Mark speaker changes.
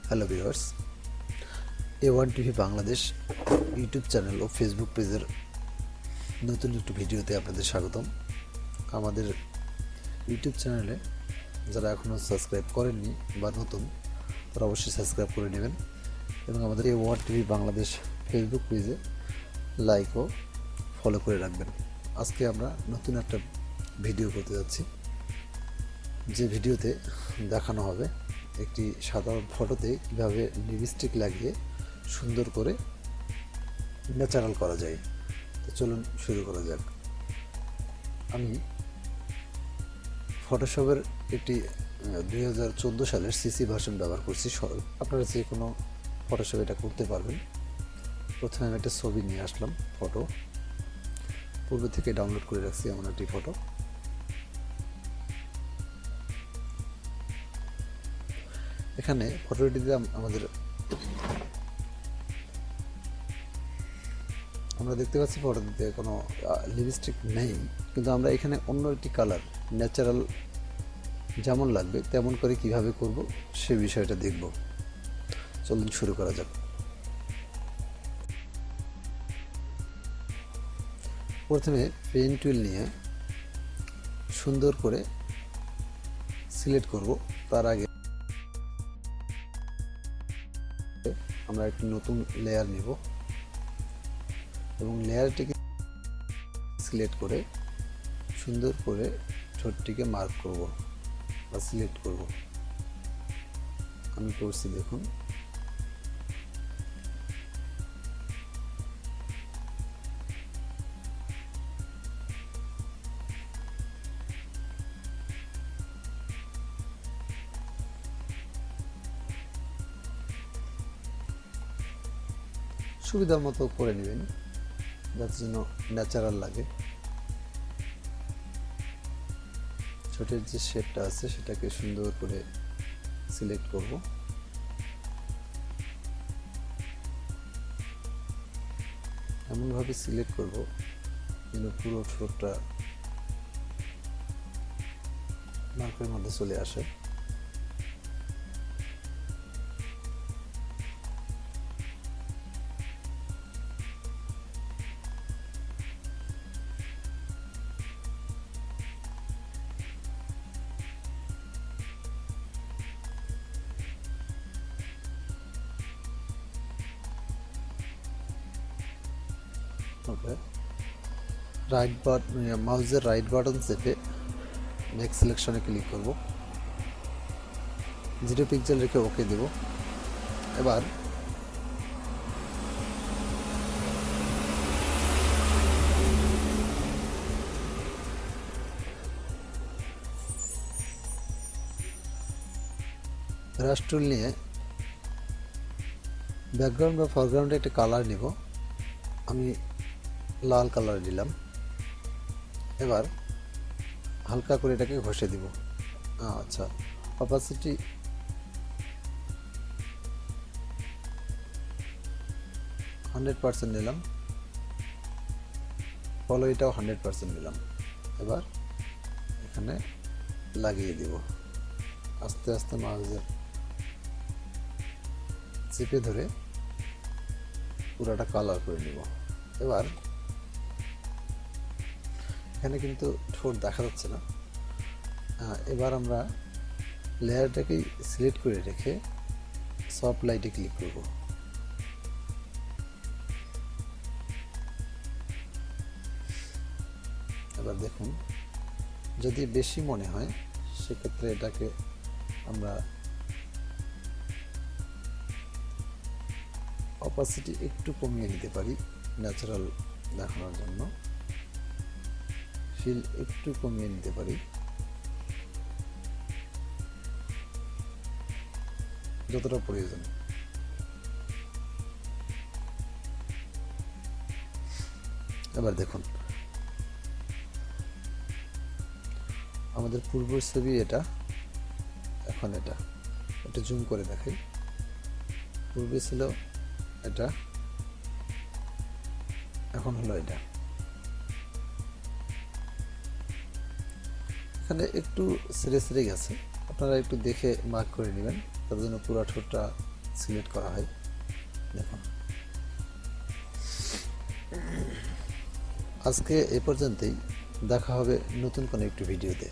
Speaker 1: Hello viewers, A1 TV Bangladesh YouTube channel ও Facebook পেজের নতুন একটি ভিডিওতে আপনাদের স্বাগতম। আমাদের ইউটিউব চ্যানেলে যারা এখনও সাবস্ক্রাইব করেননি বা নতুন, তারা অবশ্যই সাবস্ক্রাইব করে নেবেন এবং আমাদের A1 টিভি বাংলাদেশ ফেসবুক পেজে লাইক ও ফলো করে রাখবেন। আজকে আমরা নতুন একটা ভিডিও করতে যাচ্ছি, যে ভিডিওতে দেখানো হবে একটি সাধারণ ফটোতে কীভাবে লিপস্টিক লাগিয়ে সুন্দর করে ন্যাচারাল করা যায়। তো চলুন শুরু করা যাক। আমি ফটোশপের একটি 2014 সালের সিসি ভার্সন ব্যবহার করছি। আপনারা যে কোনো ফটোশপ এটা করতে পারবেন। প্রথমে আমি একটা ছবি নিয়ে আসলাম, ফটো পূর্বে থেকে ডাউনলোড করে রাখছি এমন একটি ফটো। এখানে ফটোটিতে আমরা দেখতে পাচ্ছি ফটোটিতে কোনো লিপস্টিক নেই, কিন্তু আমরা এখানে অন্য একটি কালার ন্যাচারাল যেমন লাগবে তেমন করে কিভাবে করব সে বিষয়টা দেখব। চলুন শুরু করা যাক। প্রথমে পেন টুল নিয়ে সুন্দর করে সিলেক্ট করব। তার আগে আমরা একটি নতুন লেয়ার নেব এবং লেয়ারটিকে সিলেক্ট করে সুন্দর করে ঠোঁটটিকে মার্ক করব বা সিলেক্ট করব। আমি করছি, দেখুন। সুবিধার মতো করে নেবেন যাতে যেন ন্যাচারাল লাগে। ছোটের যে শেপটা আছে সেটাকে সুন্দর করে সিলেক্ট করব। এমনভাবে সিলেক্ট করব যেন পুরো ঠোঁটটা মার্কের মধ্যে চলে আসে। ওকে, মাউসের রাইট বাটন চেপে নেক্সট সিলেকশনে ক্লিক করব। 0 পিক্সেল রেখে ওকে দেব। এবার ব্রাশ টুল নিয়ে ব্যাকগ্রাউন্ড বা ফরগ্রাউন্ডে একটা কালার নেব। আমি লাল কালার দিলাম। এবার হালকা করে এটাকে ঘষে দিব। আচ্ছা, অপাসিটি 100% নিলাম, ফলো এটাও 100% নিলাম। এবার এখানে লাগিয়ে দিব। আস্তে আস্তে মাউসের চেপে ধরে পুরাটা কালার করে নিব। এবার এখানে কিন্তু ঠোঁট দেখা যাচ্ছে না। এবার আমরা লেয়ারটাকে সিলেক্ট করে রেখে সফট লাইটে ক্লিক করব। এবার দেখুন, যদি বেশি মনে হয় সেক্ষেত্রে এটাকে আমরা অপাসিটি একটু কমিয়ে নিতে পারি ন্যাচারাল দেখানোর জন্য। ফিল একটু কমিয়ে নিতে পারি যতটা প্রয়োজন। এবার দেখুন, আমাদের পূর্বের ছবি এটা, এখন এটা একটু জুম করে দেখাই। পূর্বে ছিল এটা, এখন হলো এটা। এখানে একটু ছেড়ে ছেড়ে গেছে, আপনারা একটু দেখে মার্ক করে নেবেন তার জন্য পুরো ঠোঁটটা সিলেক্ট করা হয়। দেখুন, আজকে এ পর্যন্তই, দেখা হবে নতুন কোনো একটি ভিডিওতে।